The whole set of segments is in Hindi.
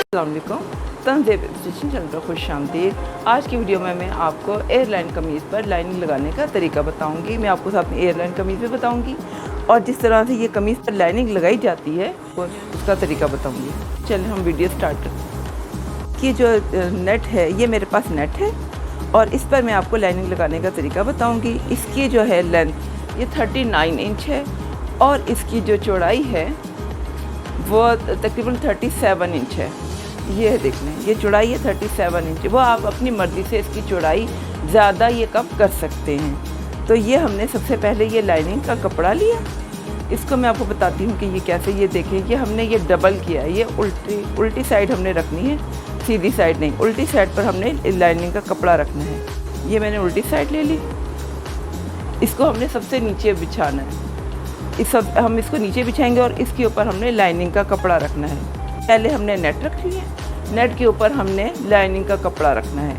अस्सलामुअलैकुम, तंज़ेब स्टिचिंग चैनल पर खुशामदीद। आज की वीडियो में मैं आपको एयरलाइन कमीज़ पर लाइनिंग लगाने का तरीका बताऊंगी। मैं आपको साथ में एयरलाइन कमीज़ भी बताऊंगी और जिस तरह से ये कमीज़ पर लाइनिंग लगाई जाती है वो उसका तरीका बताऊंगी। चलिए हम वीडियो स्टार्ट करते हैं। कि जो नेट है, ये मेरे पास नेट है और इस पर मैं आपको लाइनिंग लगाने का तरीका बताऊँगी। इसकी जो है लेंथ ये 39 इंच है और इसकी जो चौड़ाई है वो तकरीबन 37 इंच है। ये है, देख लें, ये चौड़ाई है 37 इंच। वो आप अपनी मर्ज़ी से इसकी चौड़ाई ज़्यादा ये कम कर सकते हैं। तो ये हमने सबसे पहले ये लाइनिंग का कपड़ा लिया। इसको मैं आपको बताती हूँ कि ये कैसे। ये देखें, ये हमने ये डबल किया है। ये उल्टी साइड हमने रखनी है, सीधी साइड नहीं। उल्टी साइड पर हमने लाइनिंग का कपड़ा रखना है। ये मैंने उल्टी साइड ले ली। इसको हमने सबसे नीचे बिछाना है। हम इसको नीचे बिछाएंगे और इसके ऊपर हमने लाइनिंग का कपड़ा रखना है। पहले हमने नेट रख ली है, नेट के ऊपर हमने लाइनिंग का कपड़ा रखना है।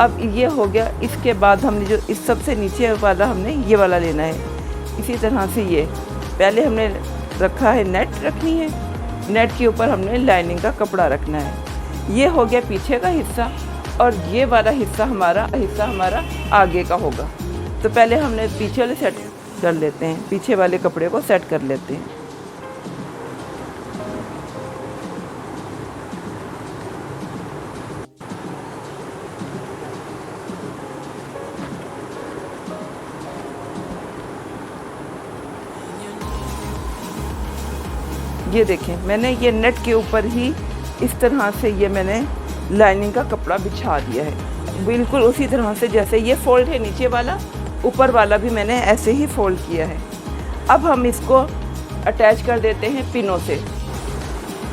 अब ये हो गया। इसके बाद हमने जो इस सबसे नीचे वाला हमने ये वाला लेना है। इसी तरह से ये पहले हमने रखा है, नेट रखनी है, नेट के ऊपर हमने लाइनिंग का कपड़ा रखना है। ये हो गया पीछे का हिस्सा और ये वाला हिस्सा हमारा आगे का होगा। तो पहले हमने पीछे वाले सेट कर लेते हैं, पीछे वाले कपड़े को सेट कर लेते हैं। ये देखें, मैंने ये नेट के ऊपर ही इस तरह से ये मैंने लाइनिंग का कपड़ा बिछा दिया है, बिल्कुल उसी तरह से जैसे ये फोल्ड है नीचे वाला, ऊपर वाला भी मैंने ऐसे ही फोल्ड किया है। अब हम इसको अटैच कर देते हैं पिनों से।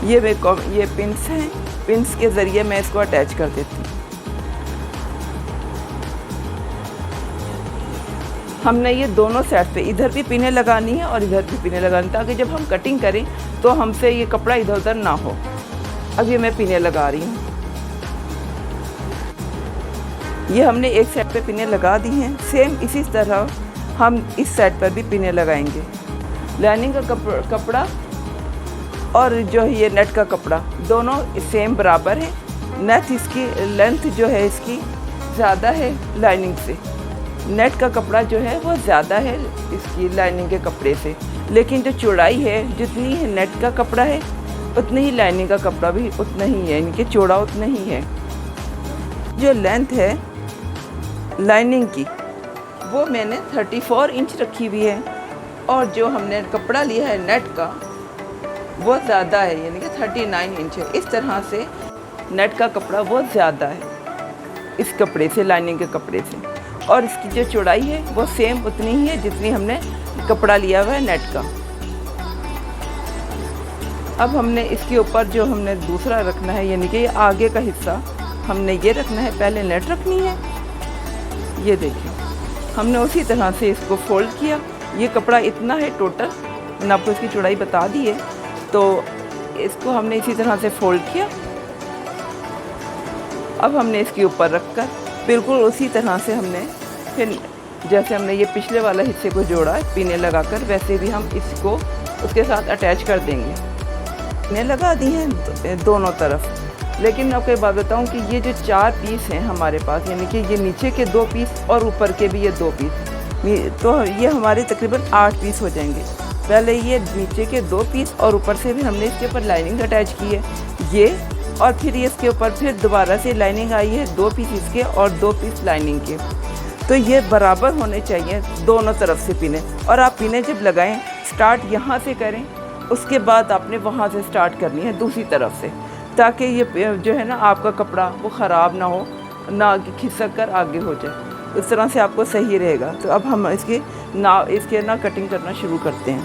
ये पिन्स हैं, पिन्स के ज़रिए मैं इसको अटैच कर देती हूँ। हमने ये दोनों साइड पे इधर भी पिनें लगानी है और इधर भी पिनें लगानी, ताकि जब हम कटिंग करें तो हमसे ये कपड़ा इधर उधर ना हो। अब ये मैं पिनें लगा रही हूँ। ये हमने एक साइड पे पिनें लगा दी हैं। सेम इसी तरह हम इस साइड पर भी पिनें लगाएंगे। लाइनिंग का कपड़ा और जो है ये नेट का कपड़ा दोनों सेम बराबर है। नेट इसकी लेंथ जो है इसकी ज़्यादा है लाइनिंग से। नेट का कपड़ा जो है वो ज़्यादा है इसकी लाइनिंग के कपड़े से, लेकिन जो चौड़ाई है जितनी है नेट का कपड़ा है उतनी ही लाइनिंग का कपड़ा भी उतना ही है, इनके चौड़ा उतना ही है। जो लेंथ है लाइनिंग की वो मैंने 34 इंच रखी हुई है और जो हमने कपड़ा लिया है नेट का वो ज़्यादा है, यानी कि 39 इंच है। इस तरह से नेट का कपड़ा वो ज़्यादा है इस कपड़े से, लाइनिंग के कपड़े से। और इसकी जो चौड़ाई है वो सेम उतनी ही है जितनी हमने कपड़ा लिया हुआ है नेट का। अब हमने इसके ऊपर जो हमने दूसरा रखना है, यानी कि आगे का हिस्सा हमने ये रखना है। पहले नेट रखनी है। ये देखिए, हमने उसी तरह से इसको फोल्ड किया। ये कपड़ा इतना है टोटल, मैंने आपको इसकी चौड़ाई बता दी है। तो इसको हमने इसी तरह से फोल्ड किया। अब हमने इसके ऊपर रखकर बिल्कुल उसी तरह से हमने फिर जैसे हमने ये पिछले वाला हिस्से को जोड़ा है पिनें लगाकर, वैसे भी हम इसको उसके साथ अटैच कर देंगे। पिनें लगा दी हैं दोनों तरफ। लेकिन मैं आपको एक बात बताऊँ कि ये जो 4 पीस हैं हमारे पास, यानी कि ये नीचे के 2 पीस और ऊपर के भी ये 2 पीस, तो ये हमारे तकरीबन 8 पीस हो जाएंगे। पहले ये नीचे के 2 पीस और ऊपर से भी हमने इसके ऊपर लाइनिंग अटैच की है ये, और फिर ये इसके ऊपर फिर दोबारा से लाइनिंग आई है 2 पीस इसके और 2 पीस लाइनिंग के। तो ये बराबर होने चाहिए दोनों तरफ से पिनें। और आप पिनें जब लगाएं स्टार्ट यहाँ से करें, उसके बाद आपने वहाँ से स्टार्ट करनी है दूसरी तरफ से, ताकि ये जो है ना आपका कपड़ा वो ख़राब ना हो, ना खिसक कर आगे हो जाए। उस तरह से आपको सही रहेगा। तो अब हम इसके ना कटिंग करना शुरू करते हैं।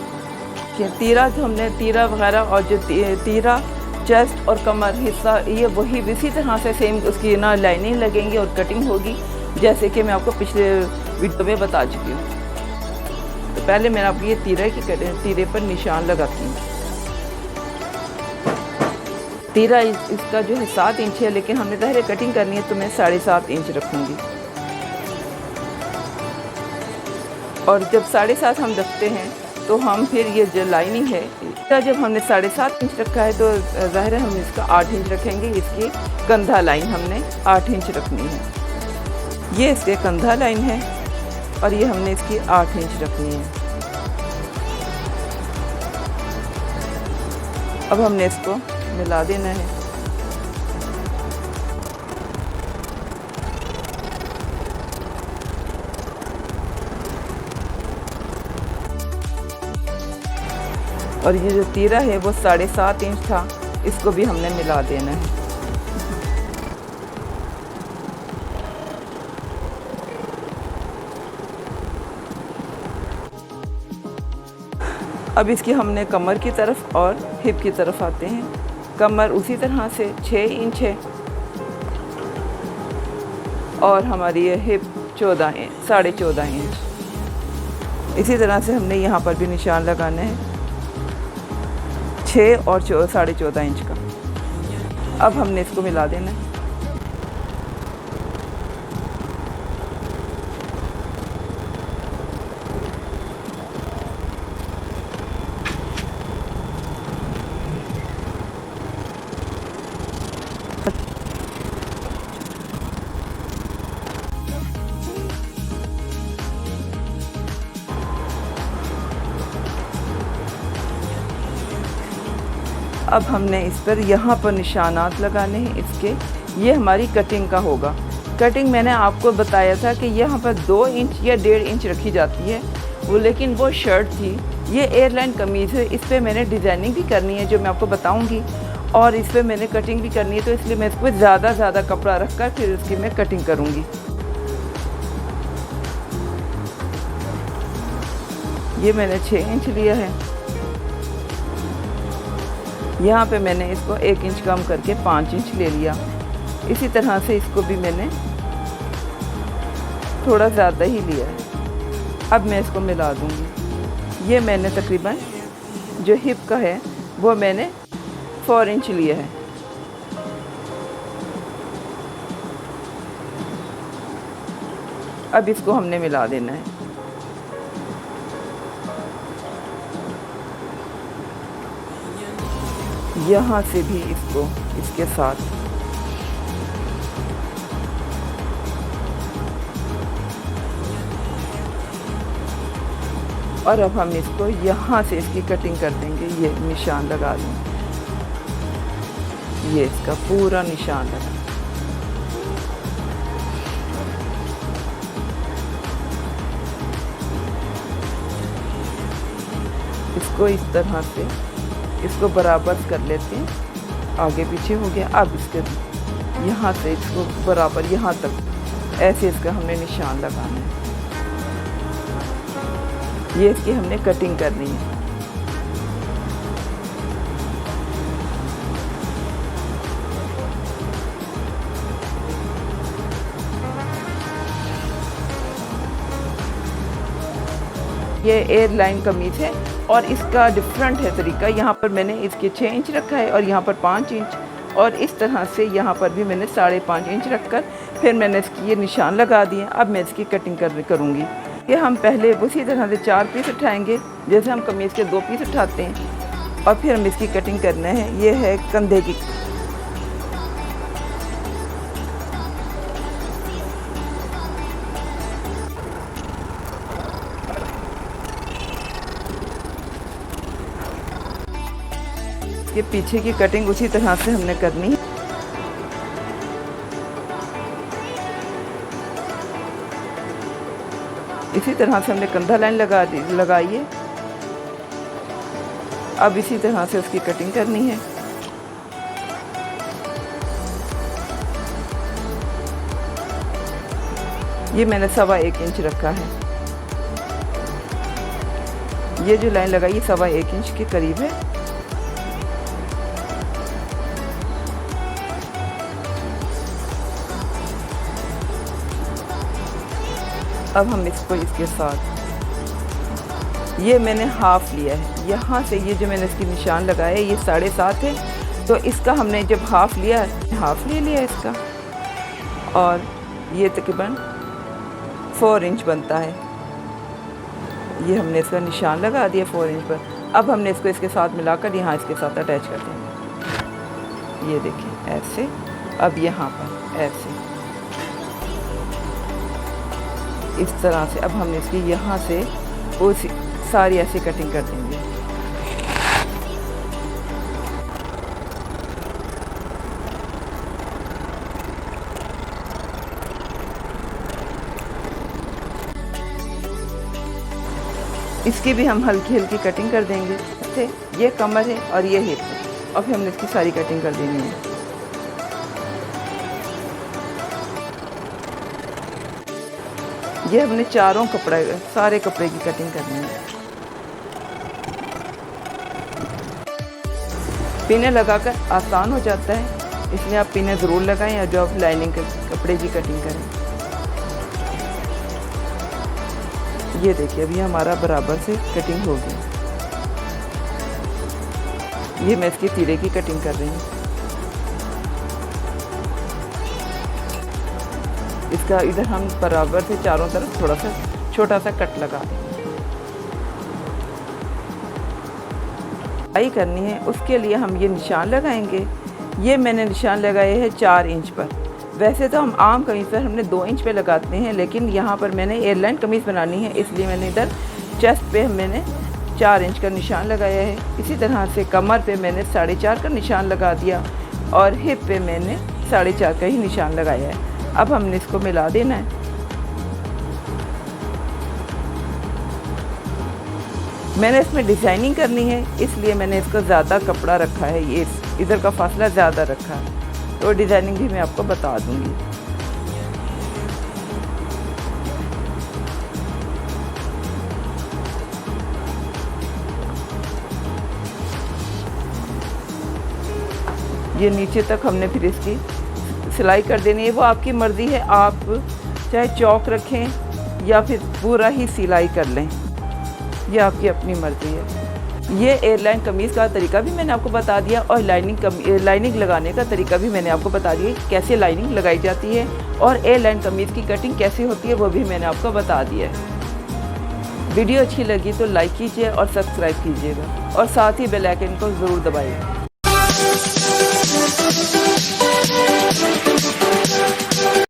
कि तीरा जो हमने तीरा वगैरह और जो तीरा चेस्ट और कमर हिस्सा ये वही इसी तरह से सेम उसकी ना लाइनिंग लगेंगी और कटिंग होगी, जैसे कि मैं आपको पिछले वीडियो में बता चुकी हूँ। तो पहले मैं आपको ये तीरे पर निशान लगाती हूँ। तीरा इसका जो है 7 इंच है, लेकिन हमने पहले कटिंग करनी है तो मैं 7.5 इंच रखूँगी। और जब 7.5 हम रखते हैं तो हम फिर ये जो लाइनिंग है इसका जब हमने 7.5 इंच रखा है तो ज़ाहिर है हम इसका 8 इंच रखेंगे। इसकी कंधा लाइन हमने 8 इंच रखनी है। ये इसके कंधा लाइन है और ये हमने इसकी 8 इंच रखनी है। अब हमने इसको मिला देना है। और ये जो तीरा है वो 7.5 इंच था, इसको भी हमने मिला देना है। अब इसकी हमने कमर की तरफ और हिप की तरफ आते हैं। कमर उसी तरह से 6 इंच है और हमारी ये हिप 14.5 इंच। इसी तरह से हमने यहाँ पर भी निशान लगाना है 6 और 14.5 इंच का। अब हमने इसको मिला देना है। अब हमने इस पर यहाँ पर निशानात लगाने हैं इसके। ये हमारी कटिंग का होगा। कटिंग मैंने आपको बताया था कि यहाँ पर 2 इंच या 1.5 इंच रखी जाती है वो, लेकिन वो शर्ट थी। ये एयरलाइन कमीज़ है, इस पर मैंने डिज़ाइनिंग भी करनी है जो मैं आपको बताऊँगी, और इस पर मैंने कटिंग भी करनी है, तो इसलिए मैं इसको ज़्यादा कपड़ा रख कर फिर उसकी मैं कटिंग करूँगी। ये मैंने 6 इंच लिया है। यहाँ पे मैंने इसको 1 इंच कम करके 5 इंच ले लिया। इसी तरह से इसको भी मैंने थोड़ा ज़्यादा ही लिया है। अब मैं इसको मिला दूँगी। ये मैंने तकरीबन जो हिप का है वो मैंने 4 इंच लिया है। अब इसको हमने मिला देना है। यहाँ से भी इसको इसके साथ और अब हम इसको यहाँ से इसकी कटिंग कर देंगे। ये निशान लगा देंगे, ये इसका पूरा निशान लगा। इसको इस तरह से इसको बराबर कर लेते हैं। आगे पीछे हो गया। अब इसके यहाँ से इसको बराबर यहाँ तक ऐसे इसका हमने निशान लगाना है। ये इसकी हमने कटिंग करनी है। ये एयरलाइन कमीज़ है और इसका डिफरेंट है तरीका। यहाँ पर मैंने इसके 6 इंच रखा है और यहाँ पर 5 इंच, और इस तरह से यहाँ पर भी मैंने 5.5 इंच रखकर फिर मैंने इसकी ये निशान लगा दिए। अब मैं इसकी कटिंग करूँगी। ये हम पहले उसी तरह से 4 पीस उठाएंगे जैसे हम कमीज़ के 2 पीस उठाते हैं, और फिर हम इसकी कटिंग करना है। ये है कंधे की। ये पीछे की कटिंग उसी तरह से हमने करनी है। इसी तरह से हमने कंधा लाइन लगाई है। अब इसी तरह से उसकी कटिंग करनी है। ये मैंने 1.25 इंच रखा है। ये जो लाइन लगाई है 1.25 इंच के करीब है। अब हम इसको इसके साथ ये मैंने हाफ लिया है। यहाँ से ये जो मैंने इसकी निशान लगाया है ये 7.5 है, तो इसका हमने जब हाफ लिया, हाफ ले लिया इसका, और ये तकरीबन 4 इंच बनता है। ये हमने इसका निशान लगा दिया 4 इंच पर। अब हमने इसको इसके साथ मिलाकर यहाँ इसके साथ अटैच कर देंगे। ये देखिए ऐसे। अब यहाँ पर ऐसे इस तरह से अब हमने इसकी यहाँ से उस सारी ऐसी कटिंग कर देंगे। इसकी भी हम हल्की हल्की कटिंग कर देंगे। ये कमर है और ये हिप है और फिर हमने इसकी सारी कटिंग कर देनी है। ये हमने चारों सारे कपड़े की कटिंग करनी है। पिने लगाकर आसान हो जाता है, इसलिए आप पिने ज़रूर लगाएं या जो आप लाइनिंग कपड़े की कटिंग करें। ये देखिए अभी हमारा बराबर से कटिंग हो गई। ये मैं इसकी तीरे की कटिंग कर रही हूँ। इसका इधर हम बराबर से चारों तरफ थोड़ा सा छोटा सा कट लगा देंगे। सिलाई करनी है, उसके लिए हम ये निशान लगाएंगे। ये मैंने निशान लगाए हैं 4 इंच पर। वैसे तो हम आम कमीज़ पर हमने 2 इंच पे लगाते हैं, लेकिन यहाँ पर मैंने एयरलाइन कमीज़ बनानी है, इसलिए मैंने इधर चेस्ट पे मैंने 4 इंच का निशान लगाया है। इसी तरह से कमर पे मैंने 4.5 का निशान लगा दिया और हिप पे मैंने 4.5 का ही निशान लगाया है। अब हमने इसको मिला देना है। मैंने इसमें डिज़ाइनिंग करनी है, इसलिए मैंने इसको ज़्यादा कपड़ा रखा है, ये इधर का फासला ज़्यादा रखा है, तो डिज़ाइनिंग भी मैं आपको बता दूंगी। ये नीचे तक हमने फिर इसकी सिलाई कर देनी है। वो आपकी मर्ज़ी है, आप चाहे चौक रखें या फिर पूरा ही सिलाई कर लें, ये आपकी अपनी मर्ज़ी है। ये एयरलाइन कमीज़ का तरीका भी मैंने आपको बता दिया और लाइनिंग लगाने का तरीका भी मैंने आपको बता दिया, कैसे लाइनिंग लगाई जाती है और एयरलाइन कमीज़ की कटिंग कैसे होती है वो भी मैंने आपको बता दिया है। वीडियो अच्छी लगी तो लाइक कीजिए और सब्सक्राइब कीजिएगा और साथ ही बेल आइकन को ज़रूर दबाइएगा।